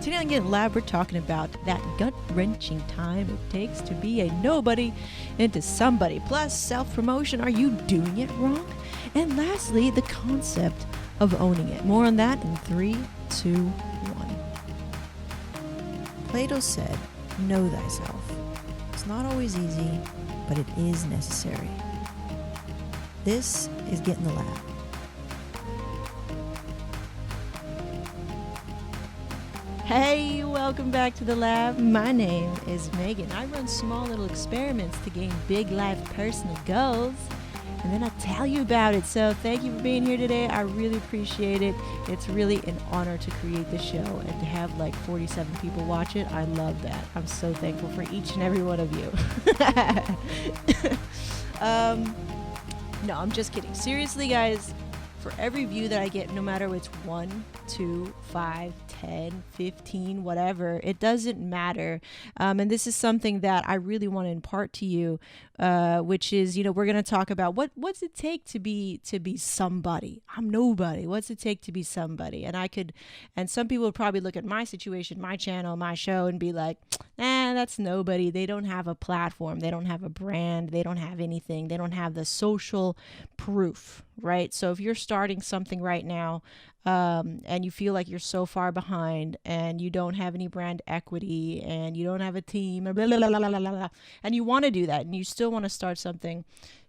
Today on Get Lab, we're talking about that gut-wrenching time it takes to be a nobody into somebody. Plus, self-promotion, are you doing it wrong? And lastly, the concept of owning it. More on that in 3, 2, 1. Plato said, know thyself. It's not always easy, but it is necessary. This is Get in the Lab. Hey, welcome back to the lab. My name is Megan. I run small little experiments to gain big life personal goals, and then I tell you about it. So thank you for being here today. I really appreciate it. It's really an honor to create the show and to have like 47 people watch it. I love that. I'm so thankful for each and every one of you. No, I'm just kidding. Seriously, guys, for every view that I get, no matter it's 1, 2, 5, 10, 15, whatever, it doesn't matter. And this is something that I really want to impart to you, which is, we're going to talk about what's it take to be somebody. I'm nobody. What's it take to be somebody? And some people would probably look at my situation, my channel, my show, and be like, that's nobody. They don't have a platform. They don't have a brand. They don't have anything. They don't have the social proof, right? So if you're starting something right now, and you feel like you're so far behind and you don't have any brand equity and you don't have a team, blah, blah, blah, blah, blah, blah, and you want to do that and you still want to start something,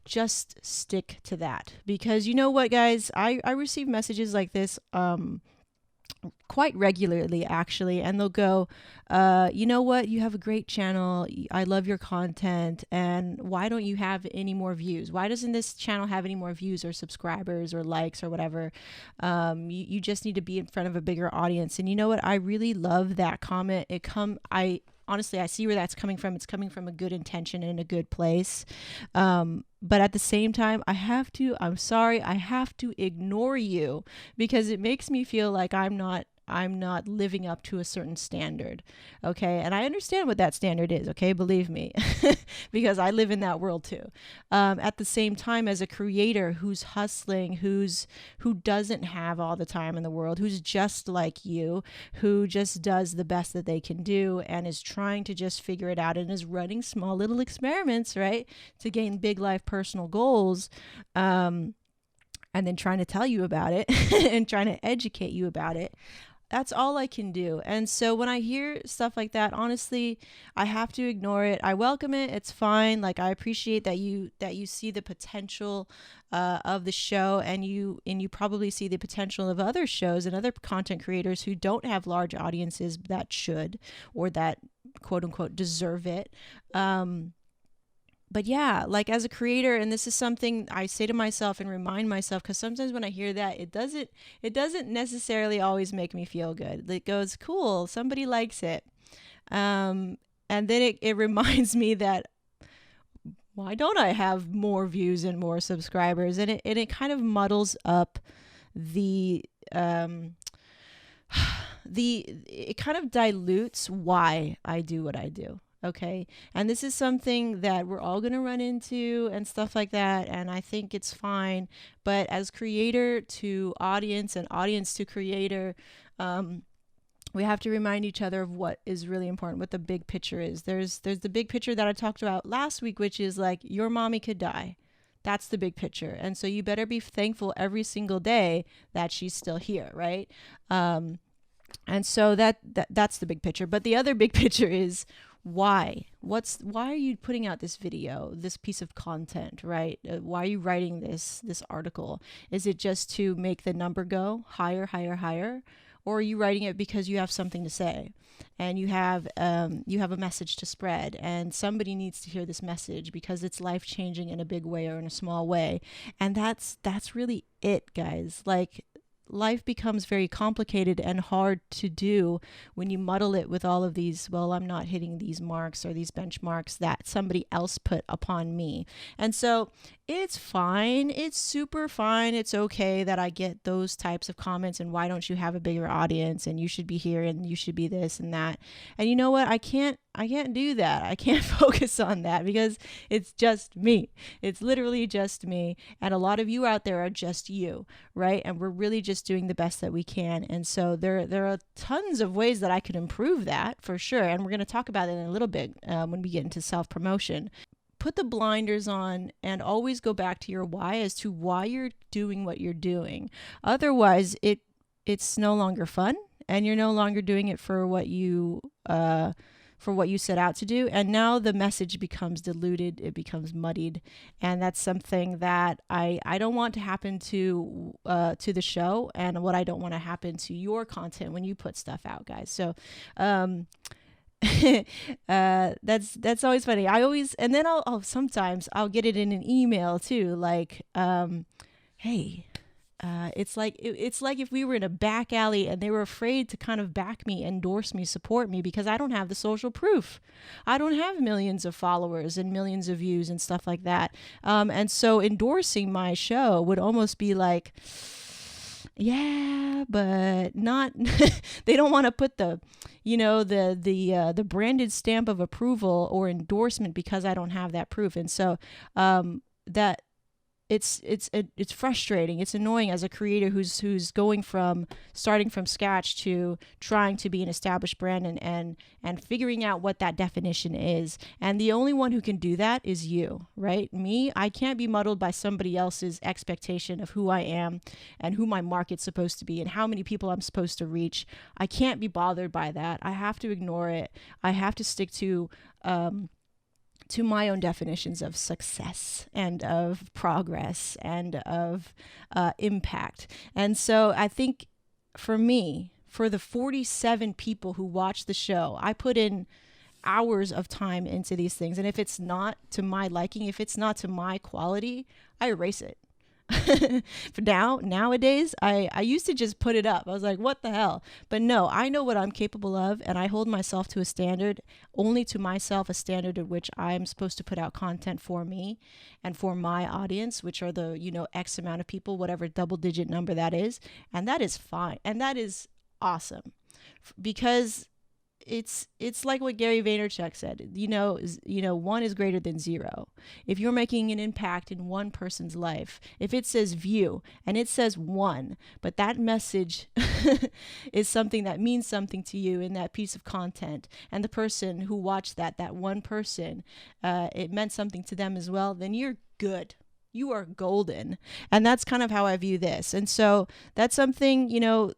just stick to that. Because you know what, guys, I receive messages like this quite regularly, actually, and they'll go, you know what, you have a great channel, I love your content, and why don't you have any more views? Why doesn't this channel have any more views or subscribers or likes or whatever? You just need to be in front of a bigger audience. And you know what, I really love that comment. Honestly, I see where that's coming from. It's coming from a good intention and a good place. But at the same time, I have to ignore you because it makes me feel like I'm not living up to a certain standard. Okay. And I understand what that standard is. Okay. Believe me, because I live in that world too. At the same time, as a creator who's hustling, who doesn't have all the time in the world, who's just like you, who just does the best that they can do and is trying to just figure it out and is running small little experiments, right, to gain big life personal goals, and then trying to tell you about it and trying to educate you about it. That's all I can do. And so when I hear stuff like that, honestly, I have to ignore it. I welcome it. It's fine. Like, I appreciate that you see the potential of the show, and you probably see the potential of other shows and other content creators who don't have large audiences that should, or that quote unquote deserve it. But yeah, like as a creator, and this is something I say to myself and remind myself, because sometimes when I hear that, it doesn't necessarily always make me feel good. It goes, cool, somebody likes it. And then it reminds me that, why don't I have more views and more subscribers? And it kind of muddles up it kind of dilutes why I do what I do. Okay. And this is something that we're all going to run into and stuff like that. And I think it's fine. But as creator to audience and audience to creator, we have to remind each other of what is really important, what the big picture is. There's the big picture that I talked about last week, which is like, your mommy could die. That's the big picture. And so you better be thankful every single day that she's still here. Right. And so that's the big picture. But the other big picture is, why are you putting out this video, this piece of content, right? Why are you writing this article? Is it just to make the number go higher, higher, higher? Or are you writing it because you have something to say and you have a message to spread, and somebody needs to hear this message because it's life-changing in a big way or in a small way? And that's really it, guys. Like, life becomes very complicated and hard to do when you muddle it with all of these, well, I'm not hitting these marks or these benchmarks that somebody else put upon me. And so it's fine. It's super fine. It's okay that I get those types of comments, and why don't you have a bigger audience, and you should be here, and you should be this and that. And you know what? I can't do that. I can't focus on that because it's just me. It's literally just me. And a lot of you out there are just you, right? And we're really just just doing the best that we can. And so there are tons of ways that I could improve that for sure. And we're going to talk about it in a little bit when we get into self-promotion. Put the blinders on and always go back to your why as to why you're doing what you're doing. Otherwise, it's no longer fun, and you're no longer doing it for what you set out to do. And now the message becomes diluted, it becomes muddied, and that's something that I don't want to happen to the show, and what I don't want to happen to your content when you put stuff out, guys. So that's always funny. And then I'll sometimes I'll get it in an email too, like hey, it's like if we were in a back alley and they were afraid to kind of back me, endorse me, support me, because I don't have the social proof. I don't have millions of followers and millions of views and stuff like that. And so endorsing my show would almost be like, yeah, but not. They don't want to put the branded stamp of approval or endorsement because I don't have that proof. And so that. It's frustrating. It's annoying as a creator who's starting from scratch to trying to be an established brand and figuring out what that definition is. And the only one who can do that is you, right? Me, I can't be muddled by somebody else's expectation of who I am and who my market's supposed to be and how many people I'm supposed to reach. I can't be bothered by that. I have to ignore it. I have to stick to my own definitions of success and of progress and of impact. And so I think for me, for the 47 people who watch the show, I put in hours of time into these things. And if it's not to my liking, if it's not to my quality, I erase it. Nowadays, I used to just put it up. I was like, what the hell? But no, I know what I'm capable of, and I hold myself to a standard, only to myself, a standard at which I'm supposed to put out content for me and for my audience, which are the, X amount of people, whatever double-digit number that is. And that is fine. And that is awesome, because it's like what Gary Vaynerchuk said, one is greater than zero. If you're making an impact in one person's life, if it says view and it says one, but that message is something that means something to you in that piece of content, and the person who watched that one person, it meant something to them as well, then you're good. You are golden. And that's kind of how I view this. And so that's something,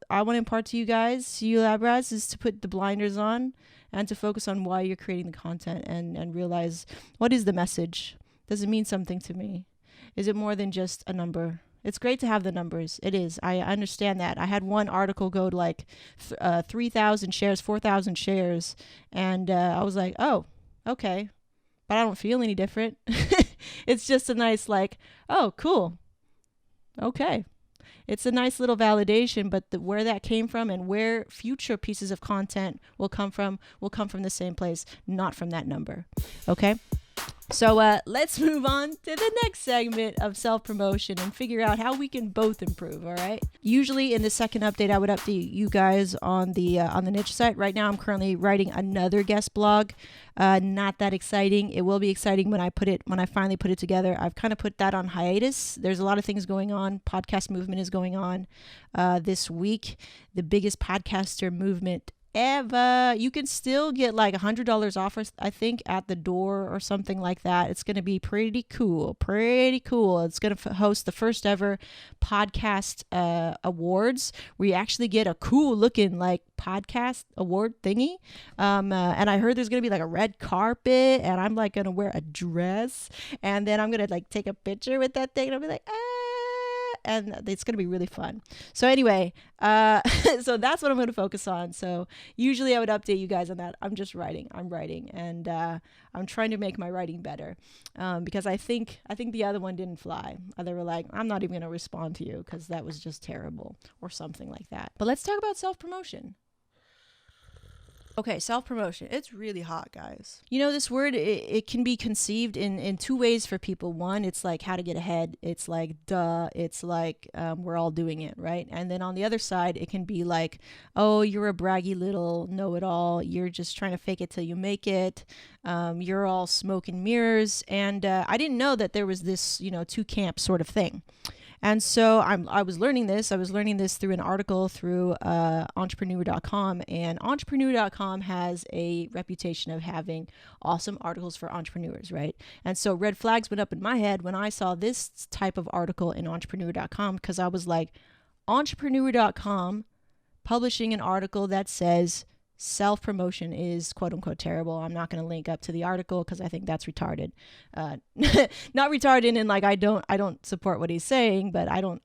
I want to impart to you guys, to you lab rats, is to put the blinders on and to focus on why you're creating the content and realize, what is the message? Does it mean something to me? Is it more than just a number? It's great to have the numbers. It is. I understand that. I had one article go to like 3,000 shares, 4,000 shares. And I was like, oh, okay. But I don't feel any different. It's just a nice oh, cool. Okay. It's a nice little validation, but where that came from and where future pieces of content will come from the same place, not from that number. Okay? So let's move on to the next segment of self-promotion and figure out how we can both improve, all right? Usually in the second update, I would update you guys on the niche site. Right now, I'm currently writing another guest blog. Not that exciting. It will be exciting when I finally put it together. I've kind of put that on hiatus. There's a lot of things going on. Podcast movement is going on this week. The biggest podcaster movement ever. You can still get like $100 off, I think, at the door or something like that. It's going to be pretty cool. It's going to host the first ever podcast awards, where you actually get a cool looking podcast award thingy. And I heard there's going to be a red carpet, and I'm going to wear a dress, and then I'm going to take a picture with that thing, and I'll be like, and it's going to be really fun. So anyway, so that's what I'm going to focus on. So usually I would update you guys on that. I'm writing, and I'm trying to make my writing better, because I think the other one didn't fly. They were like, I'm not even going to respond to you because that was just terrible, or something like that. But let's talk about self-promotion. Okay, self-promotion. It's really hot, guys. This word, it can be conceived in two ways for people. One, it's like how to get ahead. It's like, duh. It's like, we're all doing it, right? And then on the other side, it can be like, oh, you're a braggy little know-it-all. You're just trying to fake it till you make it. You're all smoke and mirrors. And I didn't know that there was this, two camp sort of thing. And so I was learning this. I was learning this through an article through entrepreneur.com. And entrepreneur.com has a reputation of having awesome articles for entrepreneurs, right? And so red flags went up in my head when I saw this type of article in entrepreneur.com, because I was like, entrepreneur.com publishing an article that says self-promotion is quote unquote terrible. I'm not going to link up to the article because I think that's retarded. Not retarded in like I don't support what he's saying, but I don't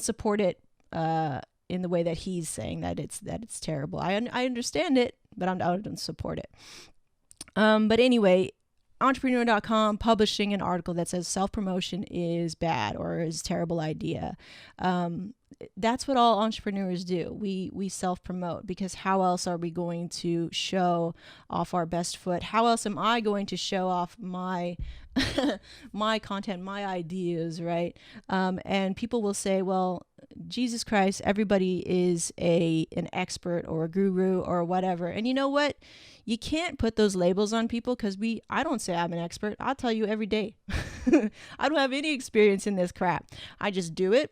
support it in the way that he's saying that it's terrible. I understand it, but I don't support it. But anyway, entrepreneur.com publishing an article that says self-promotion is bad or is a terrible idea. That's what all entrepreneurs do. We self-promote, because how else are we going to show off our best foot? How else am I going to show off my my content, my ideas, right? And people will say, well, Jesus Christ, everybody is an expert or a guru or whatever. And you know what? You can't put those labels on people, because I don't say I'm an expert. I'll tell you every day. I don't have any experience in this crap. I just do it,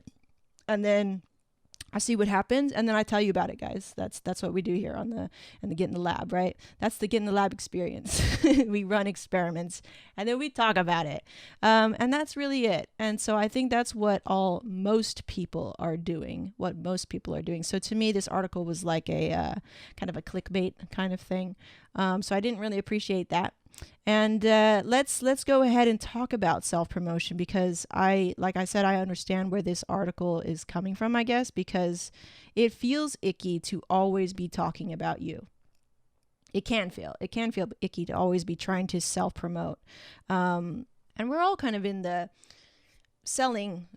and then I see what happens, and then I tell you about it, guys. That's what we do here on the Get in the Lab, right? That's the Get in the Lab experience. We run experiments, and then we talk about it, and that's really it. And so I think that's what most people are doing. So to me, this article was like a kind of a clickbait kind of thing. So I didn't really appreciate that. And let's go ahead and talk about self-promotion, because like I said, I understand where this article is coming from, I guess, because it feels icky to always be talking about you. It can feel icky to always be trying to self-promote. And we're all kind of in the selling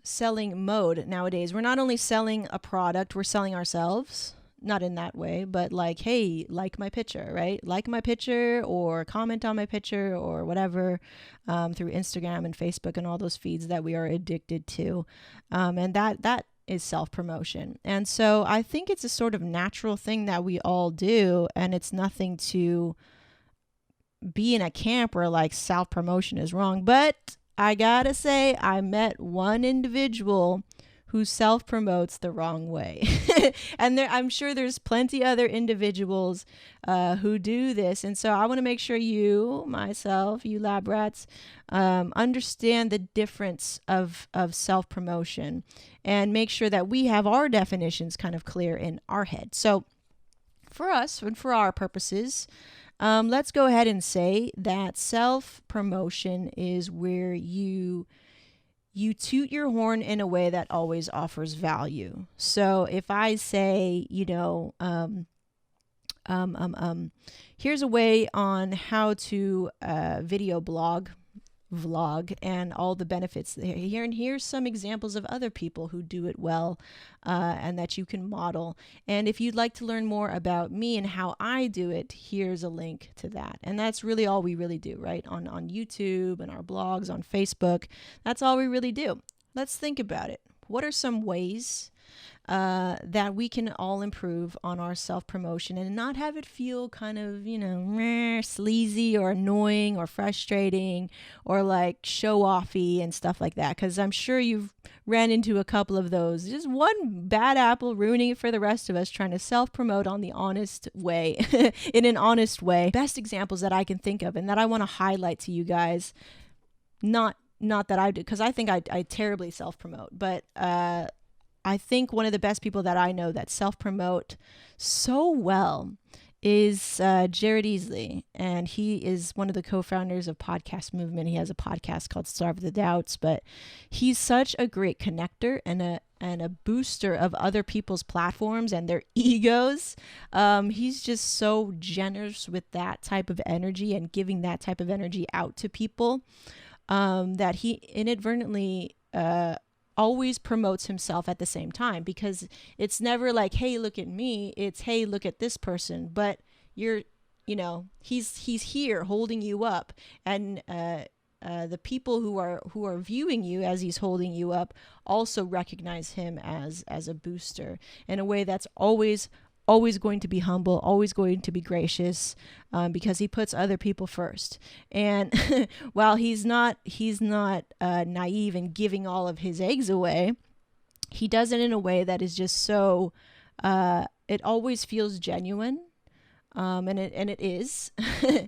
mode nowadays. We're not only selling a product, we're selling ourselves. Not in that way, but like, hey, like my picture, right? Like my picture, or comment on my picture, or whatever, through Instagram and Facebook and all those feeds that we are addicted to. And that is self-promotion. And so I think it's a sort of natural thing that we all do, and it's nothing to be in a camp where like self-promotion is wrong. But I gotta say, I met one individual who self-promotes the wrong way. And I'm sure there's plenty other individuals who do this. And so I want to make sure you lab rats, understand the difference of self-promotion, and make sure that we have our definitions kind of clear in our head. So for us and for our purposes, let's go ahead and say that self-promotion is where you toot your horn in a way that always offers value. So if I say, here's a way on how to video vlog and all the benefits here, and here's some examples of other people who do it well, and that you can model. And if you'd like to learn more about me and how I do it, here's a link to that. And that's really all we really do, right? On YouTube and our blogs, on Facebook, that's all we really do. Let's think about it. What are some ways that we can all improve on our self-promotion and not have it feel kind of, sleazy or annoying or frustrating or like show-offy and stuff like that? Because I'm sure you've ran into a couple of those. Just one bad apple ruining it for the rest of us trying to self-promote on the honest way, in an honest way. Best examples that I can think of and that I want to highlight to you guys, not that I do, because I think I terribly self-promote, but I think one of the best people that I know that self-promote so well is Jared Easley, and he is one of the co-founders of Podcast Movement. He has a podcast called Starve the Doubts, but he's such a great connector and a booster of other people's platforms and their egos. He's just so generous with that type of energy and giving that type of energy out to people, that he inadvertently always promotes himself at the same time, because it's never like, hey, look at me. It's, hey, look at this person. But he's here holding you up, and the people who are viewing you as he's holding you up also recognize him as a booster in a way that's always always going to be humble, always going to be gracious, because he puts other people first. And while he's not naive and giving all of his eggs away, he does it in a way that is just so, it always feels genuine. And it is,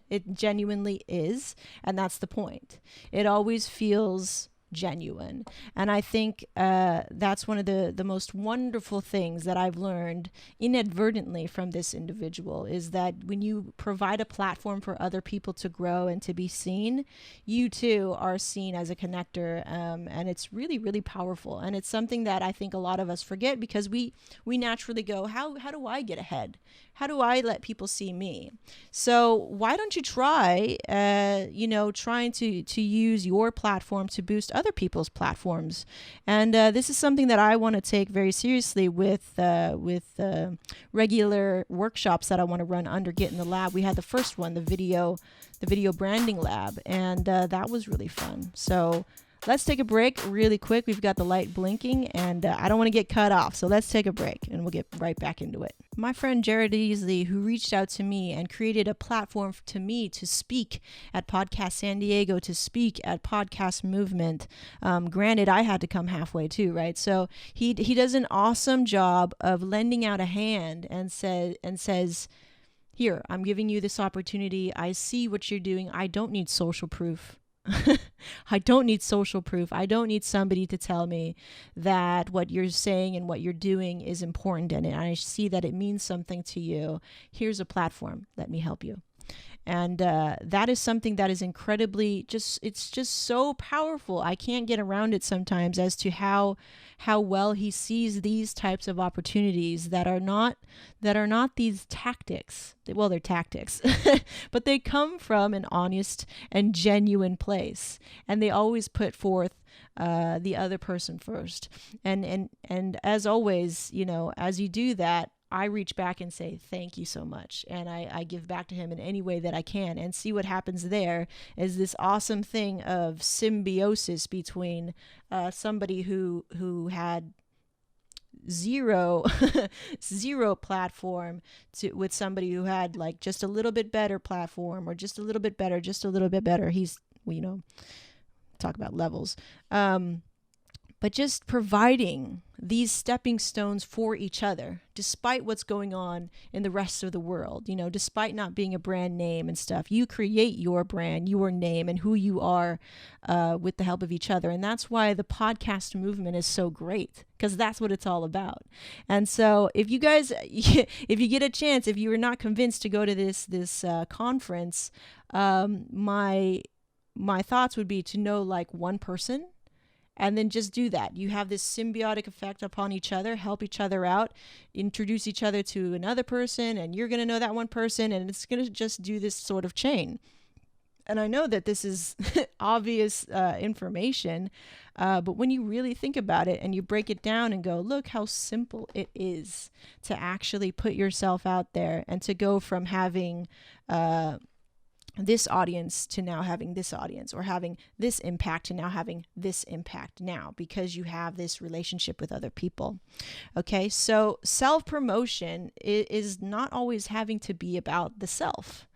it genuinely is. And that's the point. It always feels genuine. And I think that's one of the most wonderful things that I've learned inadvertently from this individual, is that when you provide a platform for other people to grow and to be seen, you too are seen as a connector. And it's really, really powerful. And it's something that I think a lot of us forget, because we naturally go, how do I get ahead? How do I let people see me? So why don't you try, trying to use your platform to boost other people's platforms? And this is something that I want to take very seriously with regular workshops that I want to run under Get in the Lab. We had the first one, the video branding lab, and that was really fun. So let's take a break really quick. We've got the light blinking, and I don't want to get cut off. So let's take a break, and we'll get right back into it. My friend Jared Easley, who reached out to me and created a platform to me to speak at Podcast San Diego, to speak at Podcast Movement. Granted, I had to come halfway too, right? So he does an awesome job of lending out a hand and says, here, I'm giving you this opportunity. I see what you're doing. I don't need social proof. I don't need social proof. I don't need somebody to tell me that what you're saying and what you're doing is important, and I see that it means something to you. Here's a platform. Let me help you. And that is something that is incredibly it's just so powerful. I can't get around it sometimes as to how well he sees these types of opportunities that are not these tactics. Well, they're tactics, but they come from an honest and genuine place, and they always put forth the other person first. And as always, as you do that, I reach back and say, thank you so much. And I give back to him in any way that I can, and see what happens there is this awesome thing of symbiosis between somebody who had zero platform with somebody who had like just a little bit better platform, or just a little bit better. He's, talk about levels. But just providing these stepping stones for each other, despite what's going on in the rest of the world, despite not being a brand name and stuff. You create your brand, your name, and who you are with the help of each other. And that's why the podcast movement is so great, because that's what it's all about. And so if you guys, if you get a chance, if you are not convinced to go to this conference, my thoughts would be to know like one person, and then just do that. You have this symbiotic effect upon each other, help each other out, introduce each other to another person, and you're going to know that one person, and it's going to just do this sort of chain. And I know that this is obvious information, but when you really think about it and you break it down and go, look how simple it is to actually put yourself out there, and to go from having this audience to now having this audience, or having this impact to now having this impact now, because you have this relationship with other people. Okay, so self-promotion is not always having to be about the self.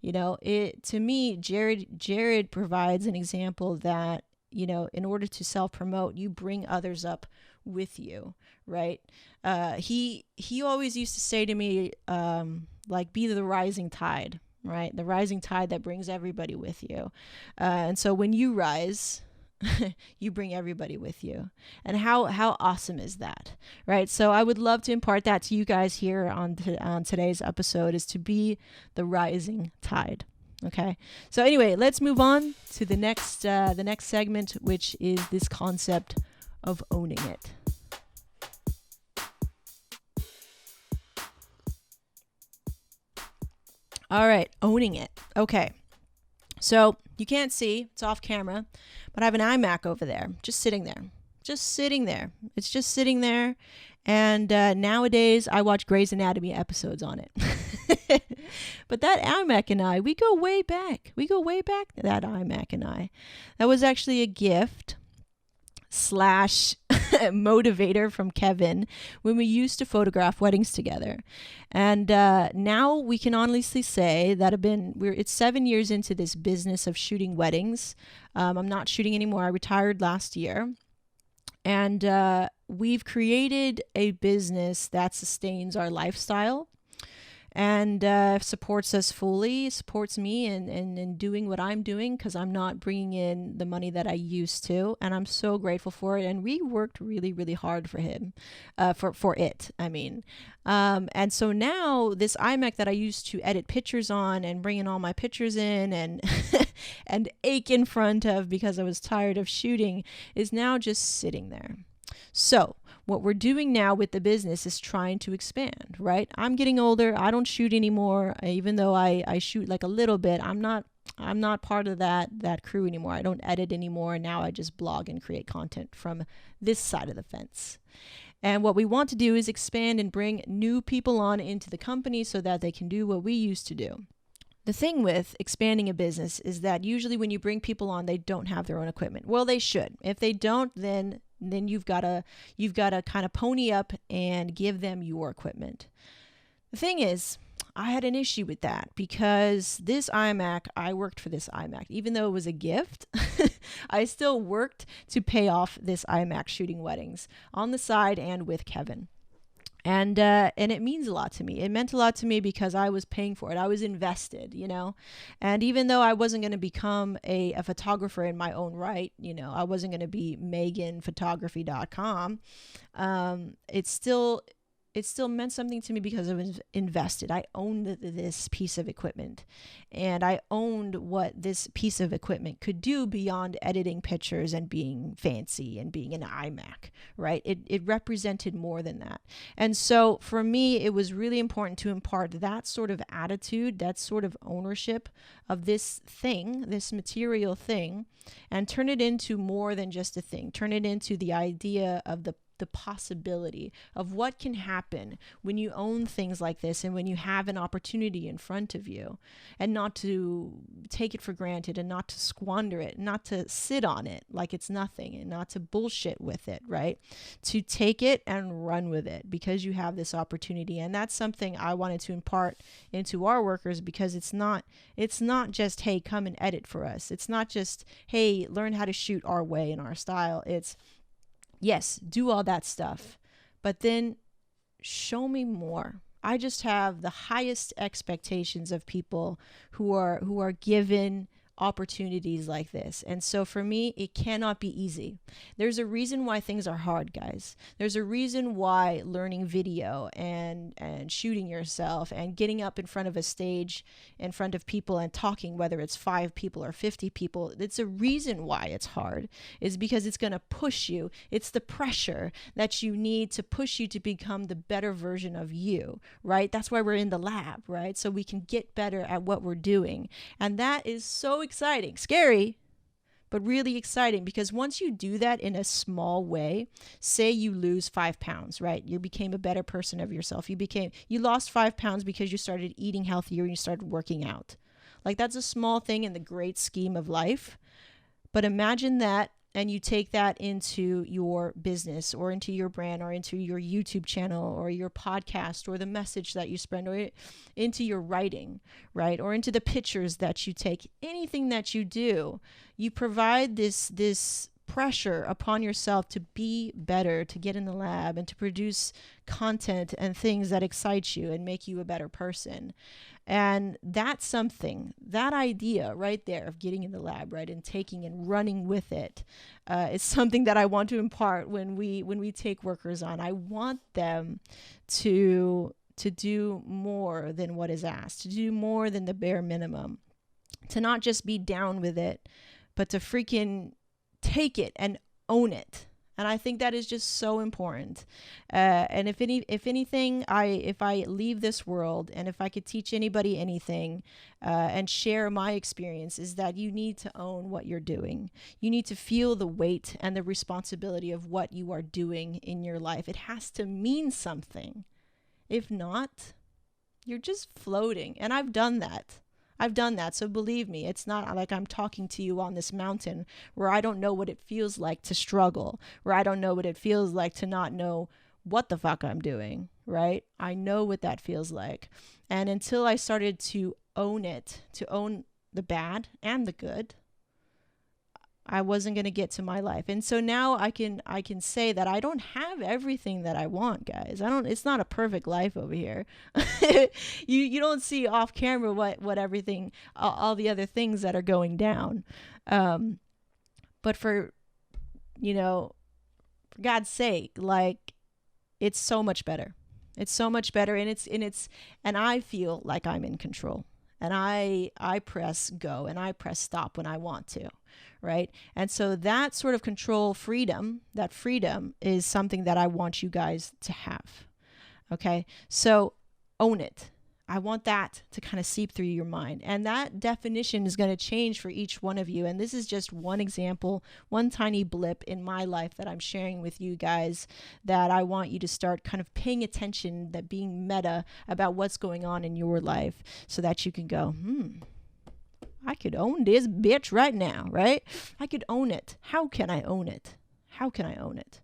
To me, Jared provides an example that, in order to self-promote, you bring others up with you, right? He always used to say to me, be the rising tide, right? The rising tide that brings everybody with you. And so when you rise, you bring everybody with you. And how awesome is that, right? So I would love to impart that to you guys here on today's episode, is to be the rising tide. Okay. So anyway, let's move on to the next segment, which is this concept of owning it. All right, owning it. Okay, so you can't see, it's off camera, but I have an iMac over there, just sitting there. It's just sitting there, and nowadays I watch Grey's Anatomy episodes on it. But that iMac and I, we go way back. That iMac and I. That was actually a gift slash motivator from Kevin when we used to photograph weddings together. And now we can honestly say that it's 7 years into this business of shooting weddings. I'm not shooting anymore. I retired last year. And we've created a business that sustains our lifestyle and supports us fully, supports me in doing what I'm doing, because I'm not bringing in the money that I used to. And I'm so grateful for it. And we worked really, really hard for him, for it, I mean. And so now this iMac that I used to edit pictures on and bring in all my pictures in and and ache in front of because I was tired of shooting is now just sitting there. So what we're doing now with the business is trying to expand, right? I'm getting older. I don't shoot anymore. Even though I shoot like a little bit, I'm not part of that crew anymore. I don't edit anymore. Now I just blog and create content from this side of the fence. And what we want to do is expand and bring new people on into the company so that they can do what we used to do. The thing with expanding a business is that usually when you bring people on, they don't have their own equipment. Well, they should. If they don't, then you've got to kind of pony up and give them your equipment. The thing is, I had an issue with that because this iMac, I worked for this iMac. Even though it was a gift, I still worked to pay off this iMac shooting weddings on the side and with Kevin. And it means a lot to me. It meant a lot to me because I was paying for it. I was invested, And even though I wasn't going to become a photographer in my own right, I wasn't going to be meganphotography.com. It still meant something to me because I was invested. I owned this piece of equipment, and I owned what this piece of equipment could do beyond editing pictures and being fancy and being an iMac, right? It represented more than that. And so for me, it was really important to impart that sort of attitude, that sort of ownership of this thing, this material thing, and turn it into more than just a thing. Turn it into the idea of the possibility of what can happen when you own things like this and when you have an opportunity in front of you, and not to take it for granted and not to squander it, not to sit on it like it's nothing and not to bullshit with it, right? To take it and run with it because you have this opportunity. And that's something I wanted to impart into our workers, because it's not just, hey, come and edit for us. It's not just, hey, learn how to shoot our way and our style. It's, yes, do all that stuff, but then show me more. I just have the highest expectations of people who are given opportunities like this. And so for me, it cannot be easy. There's a reason why things are hard, guys. There's a reason why learning video and shooting yourself and getting up in front of a stage in front of people and talking, whether it's 5 people or 50 people, it's a reason why it's hard. Is because it's going to push you. It's the pressure that you need to push you to become the better version of you, right? That's why we're in the lab, right? So we can get better at what we're doing. And that is so exciting, scary, but really exciting, because once you do that in a small way, say you lose 5 pounds, right? You became a better person of yourself. You lost 5 pounds because you started eating healthier and you started working out. Like, that's a small thing in the great scheme of life. But imagine that, and you take that into your business or into your brand or into your YouTube channel or your podcast or the message that you spread or into your writing, right? Or into the pictures that you take. Anything that you do, you provide this pressure upon yourself to be better, to get in the lab and to produce content and things that excite you and make you a better person. And that's something, that idea right there of getting in the lab, right, and taking and running with it, is something that I want to impart when we take workers on. I want them to do more than what is asked, to do more than the bare minimum, to not just be down with it, but to freaking take it and own it. And I think that is just so important. And if anything, if I leave this world and if I could teach anybody anything and share my experience, is that you need to own what you're doing. You need to feel the weight and the responsibility of what you are doing in your life. It has to mean something. If not, you're just floating. And I've done that. I've done that. So believe me, it's not like I'm talking to you on this mountain where I don't know what it feels like to struggle, where I don't know what it feels like to not know what the fuck I'm doing, right? I know what that feels like. And until I started to own it, to own the bad and the good, I wasn't going to get to my life. And so now I can say that I don't have everything that I want, guys. It's not a perfect life over here. you don't see off camera what everything, all the other things that are going down. But for God's sake, like, it's so much better. It's so much better. And I feel like I'm in control, and I press go and I press stop when I want to. Right. And so that sort of control, that freedom is something that I want you guys to have. Okay. So own it. I want that to kind of seep through your mind. And that definition is going to change for each one of you. And this is just one example, one tiny blip in my life that I'm sharing with you guys, that I want you to start kind of paying attention, that being meta about what's going on in your life, so that you can go, I could own this bitch right now, right? I could own it. How can I own it? How can I own it?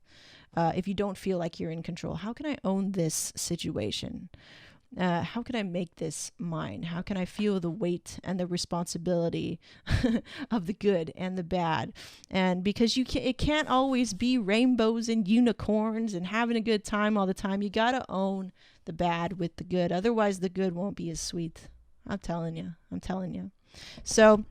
If you don't feel like you're in control, how can I own this situation? How can I make this mine? How can I feel the weight and the responsibility of the good and the bad? And because it can't always be rainbows and unicorns and having a good time all the time. You got to own the bad with the good. Otherwise, the good won't be as sweet. I'm telling you. So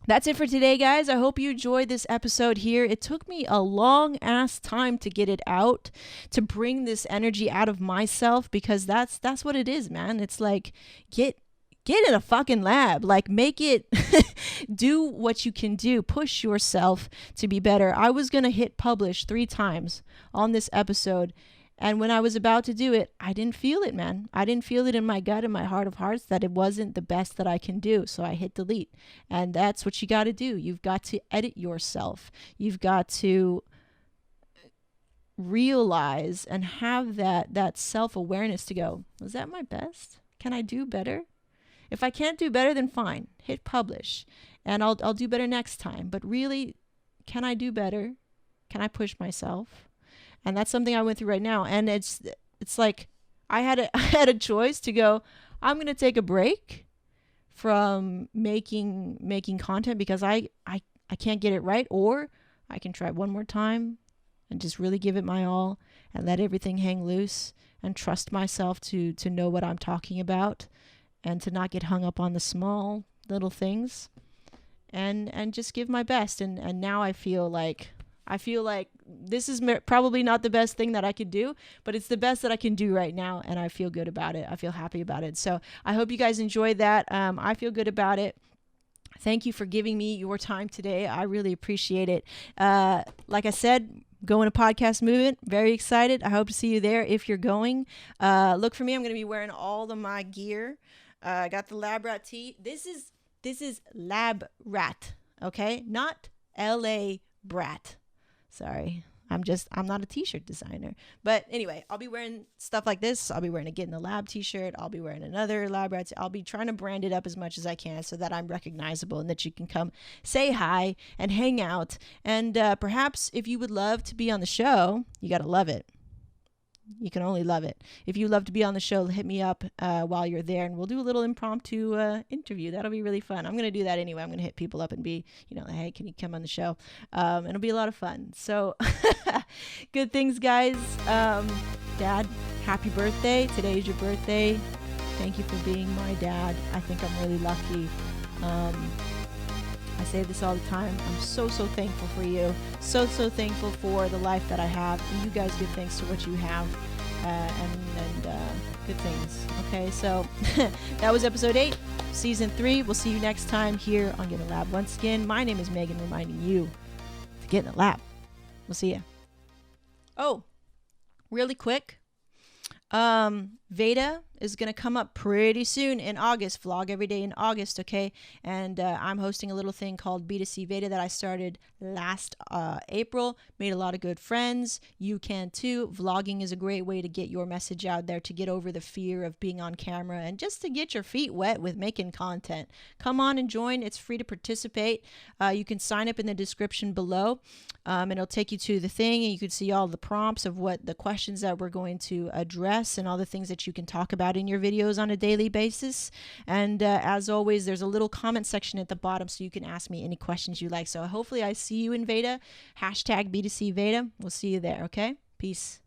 that's it for today, guys. I hope you enjoyed this episode here. It took me a long ass time to get it out, to bring this energy out of myself, because that's what it is, man. It's like, get in a fucking lab, like, make it do what you can do, push yourself to be better. I was going to hit publish 3 times on this episode. And when I was about to do it, I didn't feel it, man. I didn't feel it in my gut, in my heart of hearts, that it wasn't the best that I can do. So I hit delete. And that's what you got to do. You've got to edit yourself. You've got to realize and have that self-awareness to go, was that my best? Can I do better? If I can't do better, then fine. Hit publish. And I'll do better next time. But really, can I do better? Can I push myself? And that's something I went through right now. And it's like I had a choice to go, I'm going to take a break from making content because I can't get it right, or I can try one more time and just really give it my all and let everything hang loose and trust myself to know what I'm talking about, and to not get hung up on the small little things, and just give my best. And now I feel like this is probably not the best thing that I could do, but it's the best that I can do right now. And I feel good about it. I feel happy about it. So I hope you guys enjoyed that. I feel good about it. Thank you for giving me your time today. I really appreciate it. Like I said, going to Podcast Movement. Very excited. I hope to see you there if you're going. Look for me. I'm going to be wearing all of my gear. I got the Lab Rat tee. This is Lab Rat, okay? Not LA Brat. Sorry, I'm not a t-shirt designer. But anyway, I'll be wearing stuff like this. I'll be wearing a Get in the Lab t-shirt. I'll be wearing another Lab Rat. I'll be trying to brand it up as much as I can so that I'm recognizable and that you can come say hi and hang out. And perhaps if you would love to be on the show, you got to love it. You can only love it. If you love to be on the show, hit me up while you're there, and we'll do a little impromptu interview. That'll be really fun. I'm going to do that anyway. I'm going to hit people up and be, hey, can you come on the show? It'll be a lot of fun. So good things, guys. Dad, happy birthday. Today is your birthday. Thank you for being my dad. I think I'm really lucky. I say this all the time. I'm so thankful for you. So thankful for the life that I have. And you guys give thanks to what you have. And good things. Okay, so that was episode 8, season 3. We'll see you next time here on Get in the Lab. Once again, my name is Megan, reminding you to get in the lab. We'll see ya. Oh, really quick. Veda is going to come up pretty soon in August. Vlog every day in August, okay? And I'm hosting a little thing called B2C Veda that I started last April. Made a lot of good friends. You can too. Vlogging is a great way to get your message out there, to get over the fear of being on camera, and just to get your feet wet with making content. Come on and join. It's free to participate. You can sign up in the description below, and it'll take you to the thing, and you can see all the prompts of what the questions that we're going to address and all the things that you can talk about in your videos on a daily basis. And as always, there's a little comment section at the bottom so you can ask me any questions you like. So hopefully I see you in Veda. Hashtag B2C Veda. We'll see you there, okay? Peace.